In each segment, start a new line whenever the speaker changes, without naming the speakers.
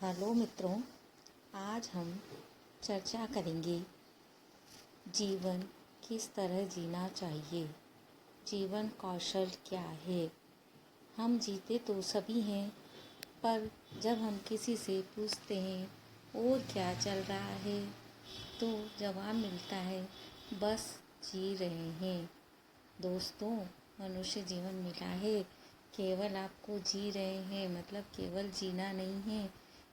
Hello मित्रों, आज हम चर्चा करेंगे जीवन किस तरह जीना चाहिए। जीवन कौशल क्या है। हम जीते तो सभी हैं, पर जब हम किसी से पूछते हैं और क्या चल रहा है तो जवाब मिलता है बस जी रहे हैं। दोस्तों, मनुष्य जीवन मिला है, केवल आपको जी रहे हैं मतलब केवल जीना नहीं है,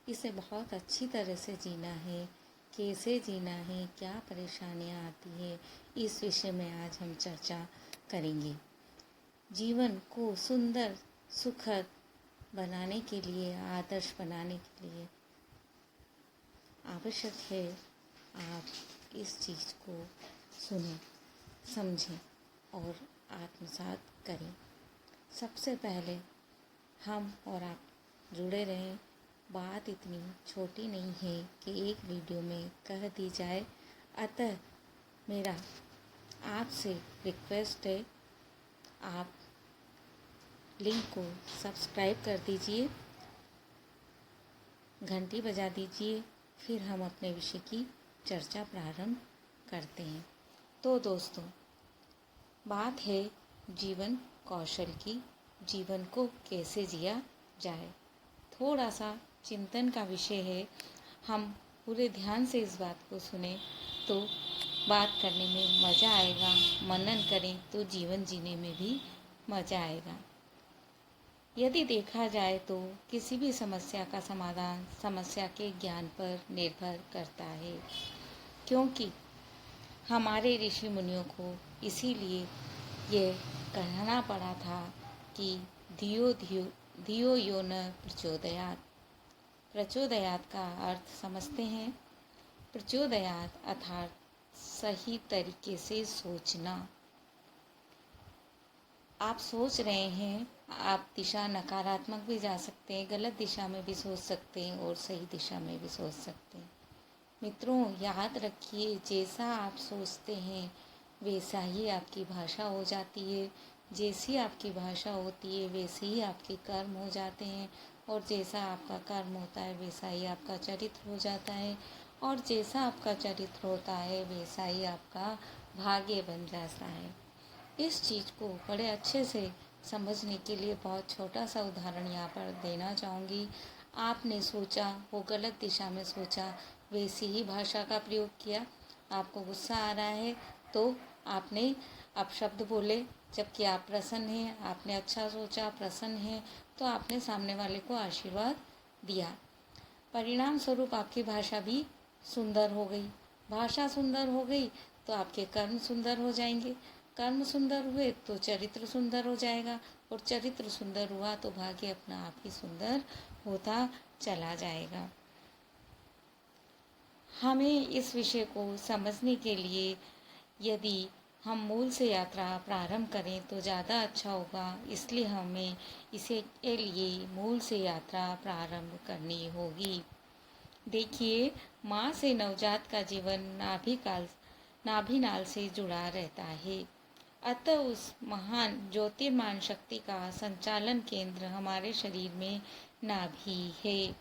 इसे बहुत अच्छी तरह से जीना है। कैसे जीना है, क्या परेशानियां आती है, इस विषय में आज हम चर्चा करेंगे। जीवन को सुंदर सुखद बनाने के लिए, आदर्श बनाने के लिए आवश्यक है आप इस चीज़ को सुनें, समझें और आत्मसात करें। सबसे पहले हम और आप जुड़े रहें। बात इतनी छोटी नहीं है कि एक वीडियो में कह दी जाए, अतः मेरा आपसे रिक्वेस्ट है, आप लिंक को सब्सक्राइब कर दीजिए, घंटी बजा दीजिए, फिर हम अपने विषय की चर्चा प्रारंभ करते हैं। तो दोस्तों, बात है जीवन कौशल की, जीवन को कैसे जिया जाए। थोड़ा सा चिंतन का विषय है। हम पूरे ध्यान से इस बात को सुने तो बात करने में मज़ा आएगा, मनन करें तो जीवन जीने में भी मज़ा आएगा। यदि देखा जाए तो किसी भी समस्या का समाधान समस्या के ज्ञान पर निर्भर करता है, क्योंकि हमारे ऋषि मुनियों को इसीलिए ये कहना पड़ा था कि धियो धियो धियो यो न प्रचोदयात्। प्रचोदयात् का अर्थ समझते हैं। प्रचोदयात् अर्थात सही तरीके से सोचना। आप सोच रहे हैं, आप दिशा नकारात्मक भी जा सकते हैं, गलत दिशा में भी सोच सकते हैं और सही दिशा में भी सोच सकते हैं। मित्रों, याद रखिए, जैसा आप सोचते हैं वैसा ही आपकी भाषा हो जाती है। जैसी आपकी भाषा होती है वैसे ही आपके कर्म हो जाते हैं, और जैसा आपका कर्म होता है वैसा ही आपका चरित्र हो जाता है, और जैसा आपका चरित्र होता है वैसा ही आपका भाग्य बन जाता है। इस चीज़ को बड़े अच्छे से समझने के लिए बहुत छोटा सा उदाहरण यहाँ पर देना चाहूँगी। आपने सोचा, वो गलत दिशा में सोचा, वैसी ही भाषा का प्रयोग किया। आपको गुस्सा आ रहा है तो आपने अपशब्द बोले, जबकि आप प्रसन्न हैं। आपने अच्छा सोचा, प्रसन्न हैं, तो आपने सामने वाले को आशीर्वाद दिया। परिणाम स्वरूप आपकी भाषा भी सुंदर हो गई। भाषा सुंदर हो गई तो आपके कर्म सुंदर हो जाएंगे। कर्म सुंदर हुए तो चरित्र सुंदर हो जाएगा, और चरित्र सुंदर हुआ तो भाग्य अपना आप ही सुंदर होता चला जाएगा। हमें इस विषय को समझने के लिए यदि हम मूल से यात्रा प्रारंभ करें तो ज़्यादा अच्छा होगा, इसलिए हमें इसे के लिए मूल से यात्रा प्रारंभ करनी होगी। देखिए, माँ से नवजात का जीवन नाभिनाल से जुड़ा रहता है, अतः उस महान ज्योतिर्मान शक्ति का संचालन केंद्र हमारे शरीर में नाभि है।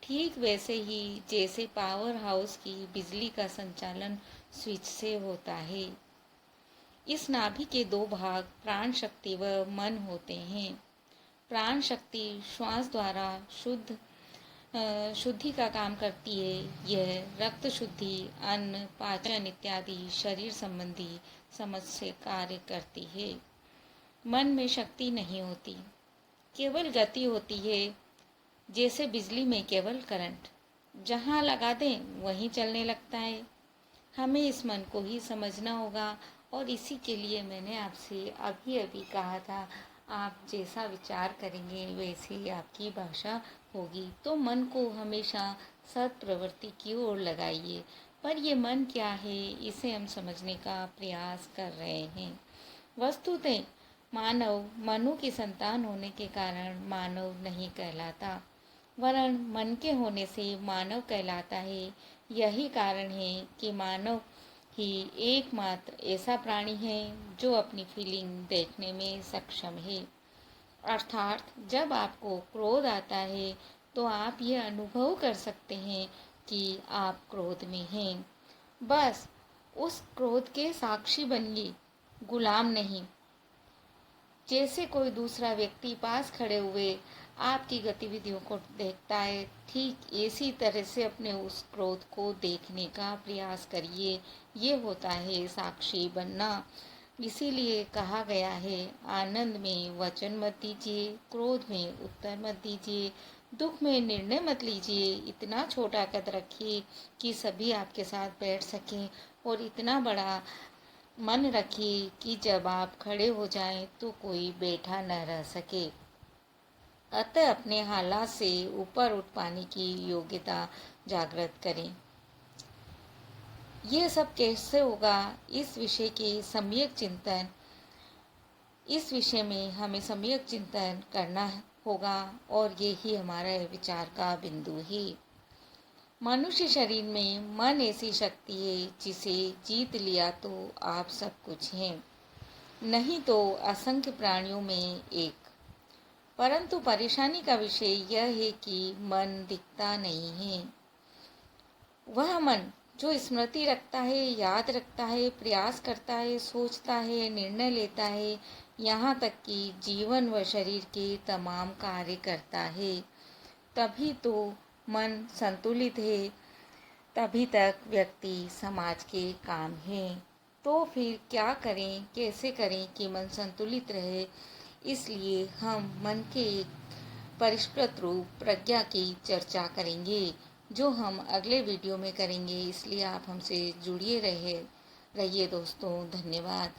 ठीक वैसे ही जैसे पावर हाउस की बिजली का संचालन स्विच से होता है। इस नाभि के दो भाग प्राण शक्ति व मन होते हैं। प्राण शक्ति श्वास द्वारा शुद्धि का काम करती है। यह रक्त शुद्धि, अन्न पाचन इत्यादि शरीर संबंधी समस्या कार्य करती है। मन में शक्ति नहीं होती, केवल गति होती है। जैसे बिजली में केवल करंट, जहाँ लगा दें वहीं चलने लगता है। हमें इस मन को ही समझना होगा, और इसी के लिए मैंने आपसे अभी अभी कहा था, आप जैसा विचार करेंगे वैसे ही आपकी भाषा होगी। तो मन को हमेशा सत् प्रवृत्ति की ओर लगाइए। पर ये मन क्या है, इसे हम समझने का प्रयास कर रहे हैं। वस्तुतः मानव मनु की संतान होने के कारण मानव नहीं कहलाता, वरन मन के होने से मानव कहलाता है। यही कारण है कि मानव ही एकमात्र ऐसा प्राणी है जो अपनी फीलिंग देखने में सक्षम है। अर्थात जब आपको क्रोध आता है तो आप ये अनुभव कर सकते हैं कि आप क्रोध में हैं। बस उस क्रोध के साक्षी बनिए, गुलाम नहीं। जैसे कोई दूसरा व्यक्ति पास खड़े हुए आपकी गतिविधियों को देखता है, ठीक इसी तरह से अपने उस क्रोध को देखने का प्रयास करिए। ये होता है साक्षी बनना। इसीलिए कहा गया है, आनंद में वचन मत दीजिए, क्रोध में उत्तर मत दीजिए, दुख में निर्णय मत लीजिए। इतना छोटा कद रखिए कि सभी आपके साथ बैठ सकें, और इतना बड़ा मन रखिए कि जब आप खड़े हो जाएं तो कोई बैठा न रह सके। अतः अपने हालात से ऊपर उठ पाने की योग्यता जागृत करें। ये सब कैसे होगा? इस विषय में हमें सम्यक चिंतन करना होगा, और यही हमारा विचार का बिंदु है। मनुष्य शरीर में मन ऐसी शक्ति है जिसे जीत लिया तो आप सब कुछ हैं, नहीं तो असंख्य प्राणियों में एक। परंतु परेशानी का विषय यह है कि मन दिखता नहीं है। वह मन जो स्मृति रखता है, याद रखता है, प्रयास करता है, सोचता है, निर्णय लेता है, यहाँ तक कि जीवन व शरीर के तमाम कार्य करता है, तभी तो मन संतुलित है, तभी तक व्यक्ति समाज के काम हैं। तो फिर क्या करें, कैसे करें कि मन संतुलित रहे? इसलिए हम मन के एक परिष्कृत रूप प्रज्ञा की चर्चा करेंगे, जो हम अगले वीडियो में करेंगे। इसलिए आप हमसे जुड़िए रहिए दोस्तों। धन्यवाद।